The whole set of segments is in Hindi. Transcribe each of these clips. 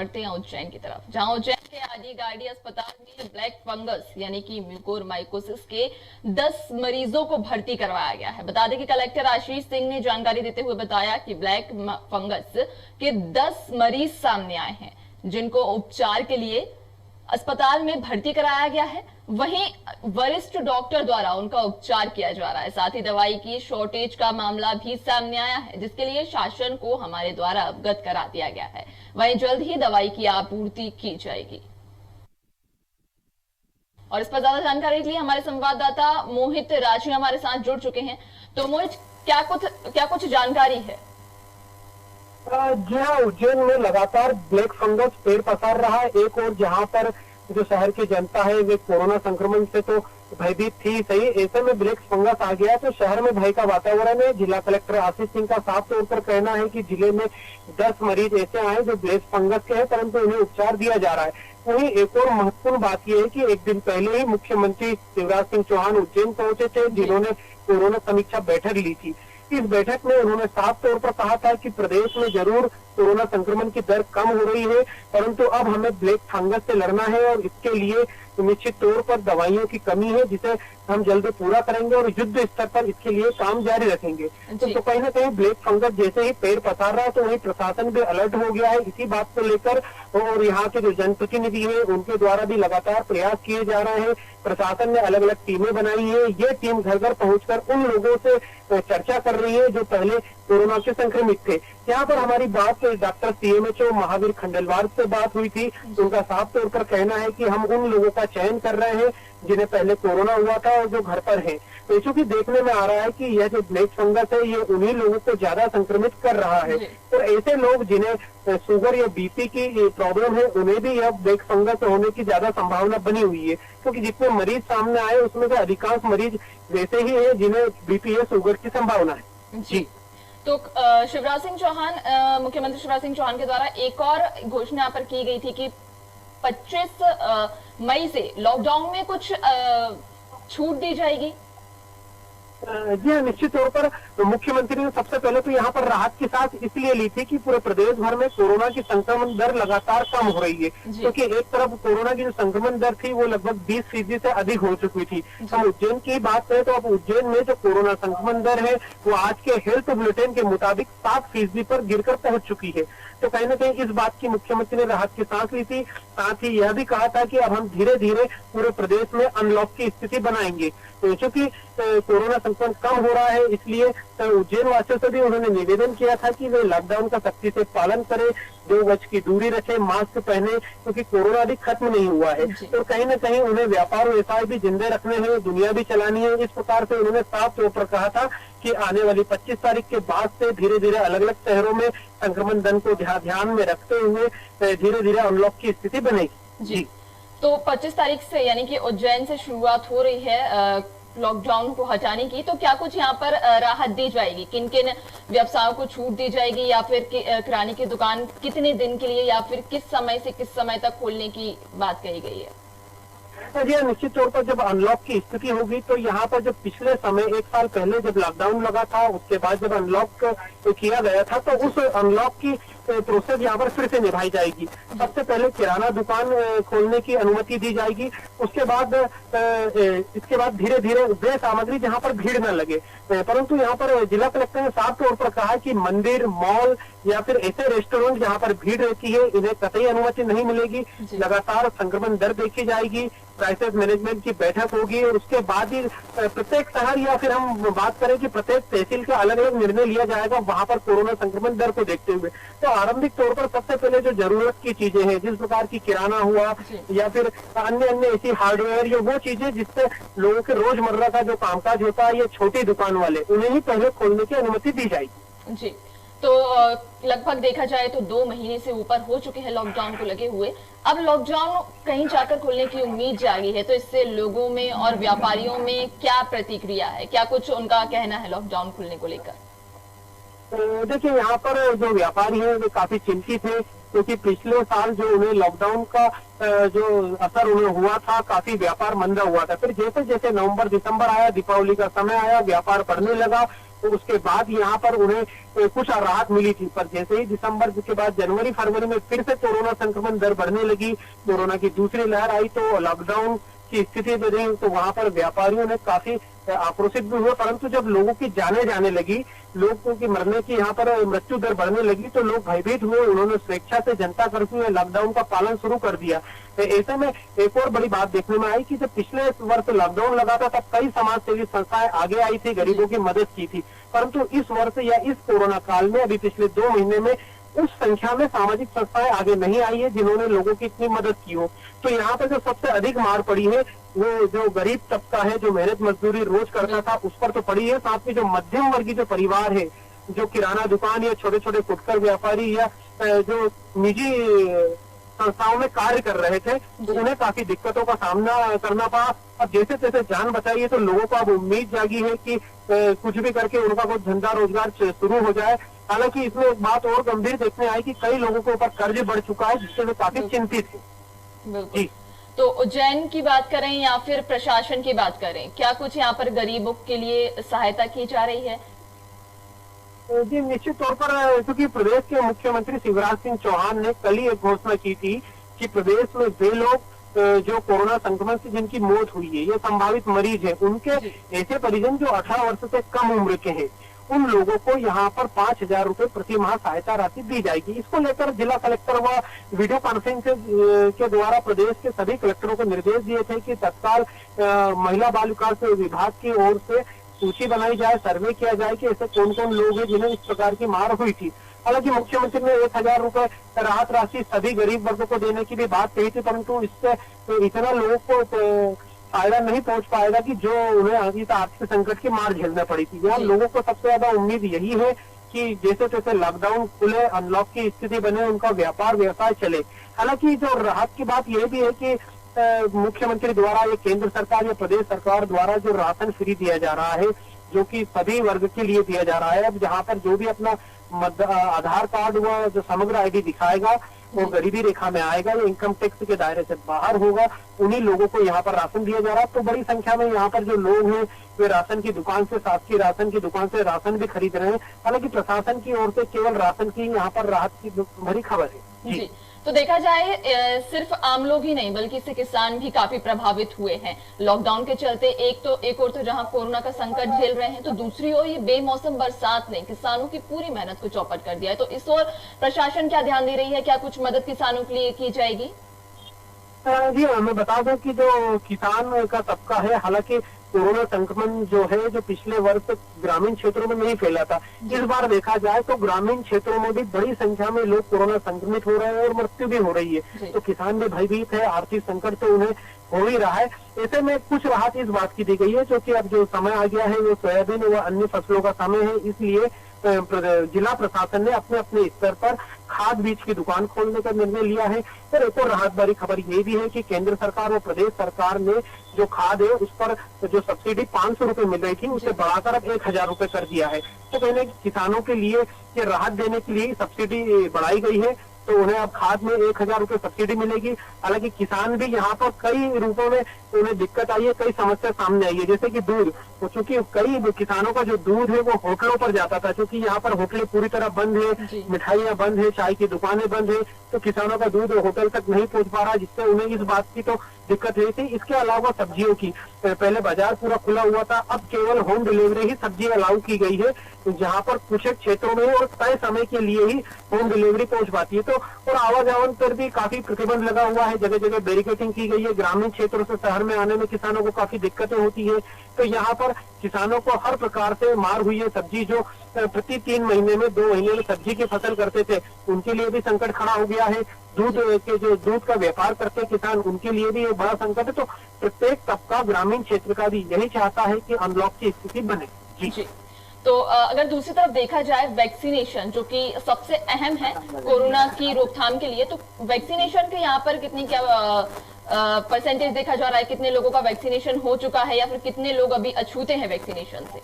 बढ़ते हैं उज्जैन की तरफ, जहां उज्जैन के आदिगाड़ी अस्पताल में ब्लैक फंगस यानी कि म्यूकोरमाइकोसिस के 10 मरीजों को भर्ती करवाया गया है। बता दें कि कलेक्टर आशीष सिंह ने जानकारी देते हुए बताया कि ब्लैक फंगस के 10 मरीज सामने आए हैं, जिनको उपचार के लिए अस्पताल में भर्ती कराया गया है। वहीं वरिष्ठ डॉक्टर द्वारा उनका उपचार किया जा रहा है। साथ ही दवाई की शॉर्टेज का मामला भी सामने आया है, जिसके लिए शासन को हमारे द्वारा अवगत करा दिया गया है। वहीं जल्द ही दवाई की आपूर्ति की जाएगी। और इस पर ज्यादा जानकारी के लिए हमारे संवाददाता मोहित राजी हमारे साथ जुड़ चुके हैं। तो मोहित, क्या कुछ जानकारी है? जी हाँ, उज्जैन में लगातार ब्लैक फंगस पेड़ पसार रहा है। एक और जहाँ पर जो शहर की जनता है वे कोरोना संक्रमण से तो भयभीत थी सही, ऐसे में ब्लैक फंगस आ गया तो शहर में भय का वातावरण है। जिला कलेक्टर आशीष सिंह का साफ तौर पर कहना है कि जिले में 10 मरीज ऐसे आए जो ब्लैक फंगस के हैं, परंतु उन्हें उपचार दिया जा रहा है। वहीं एक और महत्वपूर्ण बात यह है कि एक दिन पहले ही मुख्यमंत्री शिवराज सिंह चौहान उज्जैन पहुंचे थे, जिन्होंने कोरोना समीक्षा बैठक ली थी। इस बैठक में उन्होंने साफ तौर पर कहा था कि प्रदेश में जरूर कोरोना संक्रमण की दर कम हो रही है, परंतु अब हमें ब्लैक फंगस से लड़ना है और इसके लिए निश्चित तौर पर दवाइयों की कमी है, जिसे हम जल्द पूरा करेंगे और युद्ध स्तर पर इसके लिए काम जारी रखेंगे। तो कहीं ना कहीं ब्लैक फंगस जैसे ही पेड़ पसार रहा है तो वही प्रशासन भी अलर्ट हो गया है इसी बात को लेकर, और यहाँ के जो जनप्रतिनिधि है उनके द्वारा भी लगातार प्रयास किए जा रहे हैं। प्रशासन ने अलग अलग टीमें बनाई है। ये टीम घर घर पहुंचकर उन लोगों से चर्चा कर रही है जो पहले कोरोना से संक्रमित थे। यहाँ पर हमारी बात डॉक्टर CMHO महावीर खंडेलवाल से बात हुई थी। उनका साफ तौर पर कहना है कि हम उन लोगों का चयन कर रहे हैं जिन्हें पहले कोरोना हुआ था और जो घर पर हैं। तो चूंकि देखने में आ रहा है कि यह जो ब्लैक फंगस है ये उन्हीं लोगों को ज्यादा संक्रमित कर रहा है, और ऐसे लोग जिन्हें शुगर या BP की प्रॉब्लम है उन्हें भी यह ब्लैक फंगस होने की ज्यादा संभावना बनी हुई है, क्योंकि जितने मरीज सामने आए उसमें से अधिकांश मरीज वैसे ही है जिन्हें BP या शुगर की संभावना है। जी तो शिवराज सिंह चौहान, मुख्यमंत्री शिवराज सिंह चौहान के द्वारा एक और घोषणा पर की गई थी कि 25 मई से लॉकडाउन में कुछ छूट दी जाएगी। जी हाँ, निश्चित तौर पर मुख्यमंत्री ने सबसे पहले तो यहाँ पर राहत की सांस इसलिए ली थी कि पूरे प्रदेश भर में कोरोना की संक्रमण दर लगातार कम हो रही है, क्योंकि एक तरफ कोरोना की जो संक्रमण दर थी वो लगभग 20% से अधिक हो चुकी थी। हम उज्जैन की बात करें तो अब उज्जैन में जो कोरोना संक्रमण दर है वो आज के हेल्थ बुलेटिन के मुताबिक 7% पर गिरकर पहुंच चुकी है। तो कहीं ना कहीं इस बात की मुख्यमंत्री ने राहत की सांस ली थी। साथ ही यह भी कहा था कि अब हम धीरे धीरे पूरे प्रदेश में अनलॉक की स्थिति बनाएंगे। तो चूंकि कोरोना संक्रमण कम हो रहा है इसलिए उज्जैन वासियों से भी उन्होंने निवेदन किया था कि वे लॉकडाउन का सख्ती से पालन करें, 2 गज की दूरी रखें, मास्क पहने, क्योंकि कोरोना अभी खत्म नहीं हुआ है। तो कहीं ना कहीं उन्हें व्यापार व्यवसाय भी जिंदे रखने हैं, दुनिया भी चलानी है। इस प्रकार से उन्होंने साफ तौर पर कहा था कि आने वाली 25 तारीख के बाद से धीरे धीरे अलग अलग शहरों में संक्रमण दर को ध्यान में रखते हुए धीरे धीरे अनलॉक की स्थिति बनेगी। जी तो 25 तारीख से यानी कि उज्जैन से शुरुआत हो रही है लॉकडाउन को हटाने की, तो क्या कुछ यहाँ पर राहत दी जाएगी? किन किन व्यवसायों को छूट दी जाएगी, या फिर किराने की दुकान कितने दिन के लिए या फिर किस समय से किस समय तक खोलने की बात कही गई है? जी निश्चित तौर पर जब अनलॉक की स्थिति होगी तो यहाँ पर जब पिछले समय 1 साल पहले जब लॉकडाउन लगा था उसके बाद जब अनलॉक किया गया था तो उस अनलॉक की प्रोसेस यहाँ पर फिर से निभाई जाएगी। सबसे पहले किराना दुकान खोलने की अनुमति दी जाएगी। उसके बाद इसके बाद धीरे धीरे वे सामग्री जहाँ पर भीड़ न लगे, परंतु यहाँ पर जिला कलेक्टर ने साफ तौर पर कहा कि मंदिर, मॉल या फिर ऐसे रेस्टोरेंट जहाँ पर भीड़ रहती है इन्हें कतई अनुमति नहीं मिलेगी। लगातार संक्रमण दर देखी जाएगी, क्राइसिस मैनेजमेंट की बैठक होगी और उसके बाद ही प्रत्येक शहर या फिर हम बात करें कि प्रत्येक तहसील का अलग अलग निर्णय लिया जाएगा वहां पर कोरोना संक्रमण दर को देखते हुए। तो आरंभिक तौर पर सबसे पहले जो जरूरत की चीजें हैं, जिस प्रकार की किराना हुआ या फिर अन्य ऐसी हार्डवेयर या वो चीजें जिससे लोगों के रोजमर्रा का जो कामकाज होता है, ये छोटी दुकान वाले उन्हें ही पहले खोलने की अनुमति दी जाएगी। जी तो लगभग देखा जाए तो 2 महीने से ऊपर हो चुके हैं लॉकडाउन को लगे हुए। अब लॉकडाउन कहीं जाकर खुलने की उम्मीद जागी है, तो इससे लोगों में और व्यापारियों में क्या प्रतिक्रिया है, क्या कुछ उनका कहना है लॉकडाउन खुलने को लेकर? देखिए, यहाँ पर जो व्यापारी हैं वे काफी चिंतित हैं, क्योंकि पिछले साल जो उन्हें लॉकडाउन का जो असर उन्हें हुआ था, काफी व्यापार मंदा हुआ था। फिर जैसे जैसे नवंबर दिसंबर आया, दीपावली का समय आया, व्यापार बढ़ने लगा तो उसके बाद यहाँ पर उन्हें कुछ राहत मिली थी। पर जैसे ही दिसंबर के बाद जनवरी फरवरी में फिर से कोरोना संक्रमण दर बढ़ने लगी, कोरोना की दूसरी लहर आई तो लॉकडाउन की स्थिति बनी, तो वहां पर व्यापारियों ने काफी आक्रोशित भी हुए। परंतु जब लोगों की जाने लगी, लोगों की मरने की यहाँ पर मृत्यु दर बढ़ने लगी, तो लोग भयभीत हुए। उन्होंने स्वेच्छा से जनता कर्फ्यू या लॉकडाउन का पालन शुरू कर दिया। तो ऐसे में एक और बड़ी बात देखने में आई कि जब पिछले वर्ष लॉकडाउन लगा था तब कई समाज सेवी संस्थाएं आगे आई थी, गरीबों की मदद की थी। परंतु इस वर्ष या इस कोरोना काल में अभी पिछले 2 महीने में उस संख्या में सामाजिक संस्थाएं आगे नहीं आई है जिन्होंने लोगों की इतनी मदद की हो। तो यहाँ पर जो सबसे अधिक मार पड़ी है वो जो गरीब तबका है, जो मेहनत मजदूरी रोज करता था, उस पर तो पड़ी है। साथ में जो मध्यम वर्गीय जो परिवार है, जो किराना दुकान या छोटे छोटे फुटकर व्यापारी या जो निजी संस्थाओं में कार्य कर रहे थे, तो उन्हें काफी दिक्कतों का सामना करना पड़ा। अब जैसे तैसे जान बचाई है तो लोगों को अब उम्मीद जागी है कि कुछ भी करके उनका कुछ धंधा रोजगार शुरू हो जाए। हालांकि इसमें एक बात और गंभीर देखने आई कि कई लोगों के ऊपर कर्ज बढ़ चुका है, जिससे वे काफी चिंतित है। बिल्कुल। तो उज्जैन की बात करें या फिर प्रशासन की बात करें, क्या कुछ यहाँ पर गरीबों के लिए सहायता की जा रही है? जी निश्चित तौर पर, क्योंकि प्रदेश के मुख्यमंत्री शिवराज सिंह चौहान ने कल ही एक घोषणा की थी कि प्रदेश में वे लोग जो कोरोना संक्रमण से जिनकी मौत हुई है, ये संभावित मरीज है, उनके ऐसे परिजन जो 18 वर्ष से कम उम्र के हैं, उन लोगों को यहाँ पर 5,000 रुपए प्रति माह सहायता राशि दी जाएगी। इसको लेकर जिला कलेक्टर व वीडियो कॉन्फ्रेंस के द्वारा प्रदेश के सभी कलेक्टरों को निर्देश दिए थे कि तत्काल महिला बाल विकास विभाग की ओर से सूची बनाई जाए, सर्वे किया जाए कि ऐसे कौन कौन लोग हैं जिन्हें इस प्रकार की मार हुई थी। हालांकि मुख्यमंत्री ने 1,000 रुपए राहत राशि सभी गरीब वर्गों को देने की भी बात कही थी, परंतु इससे इतना लोगों को फायदा नहीं पहुंच पाएगा कि जो उन्हें आर्थिक संकट की मार झेलना पड़ी थी। यहाँ लोगों को सबसे ज्यादा उम्मीद यही है कि जैसे तैसे लॉकडाउन खुले, अनलॉक की स्थिति बने, उनका व्यापार व्यवसाय चले। हालांकि जो राहत की बात यह भी है कि मुख्यमंत्री द्वारा या केंद्र सरकार या प्रदेश सरकार द्वारा जो राशन फ्री दिया जा रहा है, जो कि सभी वर्ग के लिए दिया जा रहा है, अब जहाँ पर जो भी अपना आधार कार्ड व जो समग्र आईडी दिखाएगा वो गरीबी रेखा में आएगा या इनकम टैक्स के दायरे से बाहर होगा, उन्हीं लोगों को यहाँ पर राशन दिया जा रहा है। तो बड़ी संख्या में यहाँ पर जो लोग हैं वे राशन की दुकान से, शासकीय राशन की दुकान से राशन भी खरीद रहे हैं। हालांकि प्रशासन की ओर से केवल राशन की यहाँ पर राहत की भरी खबर है। जी। तो देखा जाए सिर्फ आम लोग ही नहीं बल्कि इससे किसान भी काफी प्रभावित हुए हैं लॉकडाउन के चलते। एक और तो जहां कोरोना का संकट झेल रहे हैं, तो दूसरी ओर ये बेमौसम बरसात ने किसानों की पूरी मेहनत को चौपट कर दिया है। तो इस ओर प्रशासन क्या ध्यान दे रही है? क्या कुछ मदद किसानों के लिए की जाएगी? जी मैं बता दूं कि जो किसान का तबका है, हालांकि कोरोना संक्रमण जो है जो पिछले वर्ष ग्रामीण क्षेत्रों में नहीं फैला था, इस बार देखा जाए तो ग्रामीण क्षेत्रों में भी बड़ी संख्या में लोग कोरोना संक्रमित हो रहे हैं और मृत्यु भी हो रही है। तो किसान भी भयभीत है, आर्थिक संकट तो उन्हें हो ही रहा है। ऐसे में कुछ राहत इस बात की दी गई है क्योंकि अब जो समय आ गया है वो सोयाबीन व अन्य फसलों का समय है, इसलिए जिला प्रशासन ने अपने अपने स्तर पर खाद बीज की दुकान खोलने का निर्णय लिया है। और एक और राहत भरी खबर ये भी है कि केंद्र सरकार और प्रदेश सरकार ने जो खाद है उस पर जो सब्सिडी 500 रुपए मिल रही थी उसे बढ़ाकर अब 1,000 रुपए कर दिया है। तो कहने किसानों के लिए ये राहत देने के लिए सब्सिडी बढ़ाई गई है, तो उन्हें अब खाद में 1,000 रुपए सब्सिडी मिलेगी। हालांकि किसान भी यहाँ पर कई रूपों में उन्हें दिक्कत आई है, कई समस्या सामने आई है, जैसे कि दूध। तो चूंकि कई किसानों का जो दूध है वो होटलों पर जाता था, क्योंकि यहाँ पर होटलें पूरी तरह बंद है, मिठाइयाँ बंद है, चाय की दुकानें बंद है, तो किसानों का दूध होटल तक नहीं पहुंच पा रहा, जिससे उन्हें इस बात की तो दिक्कत हुई थी। इसके अलावा सब्जियों की, पहले बाजार पूरा खुला हुआ था, अब केवल होम डिलीवरी ही सब्जी अलाउ की गई है, जहाँ पर कुछ क्षेत्रों में और तय समय के लिए ही होम डिलीवरी पहुंच पाती है। तो और आवाजावन पर भी काफी प्रतिबंध लगा हुआ है, जगह जगह बैरिकेडिंग की गई है। ग्रामीण क्षेत्रों से शहर में आने में किसानों को काफी दिक्कतें होती है, तो यहाँ पर किसानों को हर प्रकार से मार हुई है। सब्जी जो प्रति 3 महीने में 2 महीने में सब्जी की फसल करते थे, उनके लिए भी संकट खड़ा हो गया है। दूध के जो दूध का व्यापार करते किसान, उनके लिए भी ये बड़ा संकट है। तो प्रत्येक तबका ग्रामीण क्षेत्र का भी यही चाहता है कि अनलॉक की स्थिति बने। जी। तो अगर दूसरी तरफ देखा जाए वैक्सीनेशन, जो कि सबसे अहम है कोरोना की रोकथाम के लिए, तो वैक्सीनेशन के यहाँ पर कितनी क्या परसेंटेज देखा जा रहा है? कितने लोगों का वैक्सीनेशन हो चुका है या फिर कितने लोग अभी अछूते हैं वैक्सीनेशन से?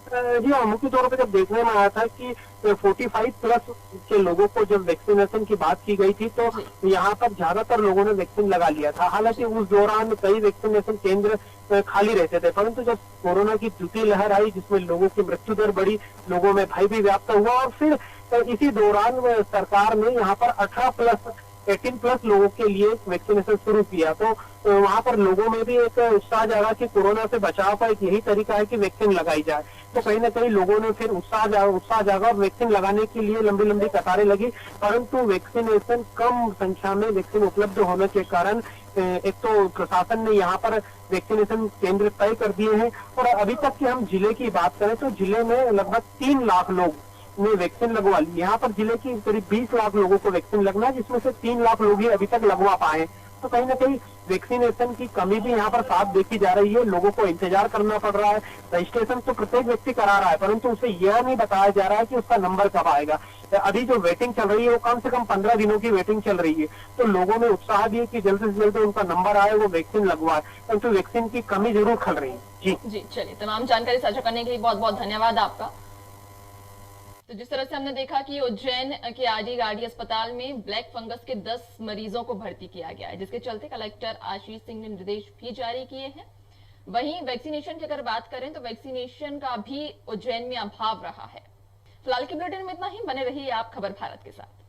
जी हाँ, मुख्य तौर पे जब देखने में आया था कि 45 प्लस के लोगों को जब वैक्सीनेशन की बात की गई थी, तो यहाँ पर ज्यादातर लोगों ने वैक्सीन लगा लिया था। हालांकि उस दौरान कई वैक्सीनेशन केंद्र खाली रहते थे, परंतु जब कोरोना की दूसरी लहर आई जिसमें लोगों की मृत्यु दर बढ़ी, लोगों में भय भी व्याप्त हुआ, और फिर इसी दौरान सरकार ने यहाँ पर 18 प्लस लोगों के लिए वैक्सीनेशन शुरू किया। तो वहां पर लोगों में भी एक उत्साह जागा कि कोरोना से बचाव का एक यही तरीका है कि वैक्सीन लगाई जाए। तो कहीं ना कहीं लोगों ने फिर उत्साह जागा और वैक्सीन लगाने के लिए लंबी लंबी कतारें लगी, परंतु वैक्सीनेशन कम संख्या में वैक्सीन उपलब्ध होने के कारण एक तो प्रशासन ने यहाँ पर वैक्सीनेशन केंद्र तय कर दिए हैं। और अभी तक की हम जिले की बात करें तो जिले में लगभग 3 लाख लोग ने वैक्सीन लगवा ली। यहाँ पर जिले की करीब 20 लाख लोगों को वैक्सीन लगना है, जिसमें से 3 लाख लोग ही अभी तक लगवा पाए। तो कहीं ना कहीं वैक्सीनेशन की कमी भी यहाँ पर साफ देखी जा रही है। लोगों को इंतजार करना पड़ रहा है। रजिस्ट्रेशन तो प्रत्येक व्यक्ति करा रहा है, परंतु उसे यह नहीं बताया जा रहा है कि उसका नंबर कब आएगा। अभी जो वेटिंग चल रही है वो कम से कम 15 दिनों की वेटिंग चल रही है। तो लोगों में उत्साह भी है कि जल्द से जल्द उनका नंबर आए, वो वैक्सीन लगवाए, परंतु वैक्सीन की कमी जरूर खल रही है। जी चलिए, तमाम जानकारी साझा करने के लिए बहुत बहुत धन्यवाद आपका। तो जिस तरह से हमने देखा कि उज्जैन के आरडी गार्डी अस्पताल में ब्लैक फंगस के 10 मरीजों को भर्ती किया गया है, जिसके चलते कलेक्टर आशीष सिंह ने निर्देश भी जारी किए हैं। वहीं वैक्सीनेशन की अगर बात करें तो वैक्सीनेशन का भी उज्जैन में अभाव रहा है। फिलहाल के बुलेटिन में इतना ही। बने रहिए आप खबर भारत के साथ।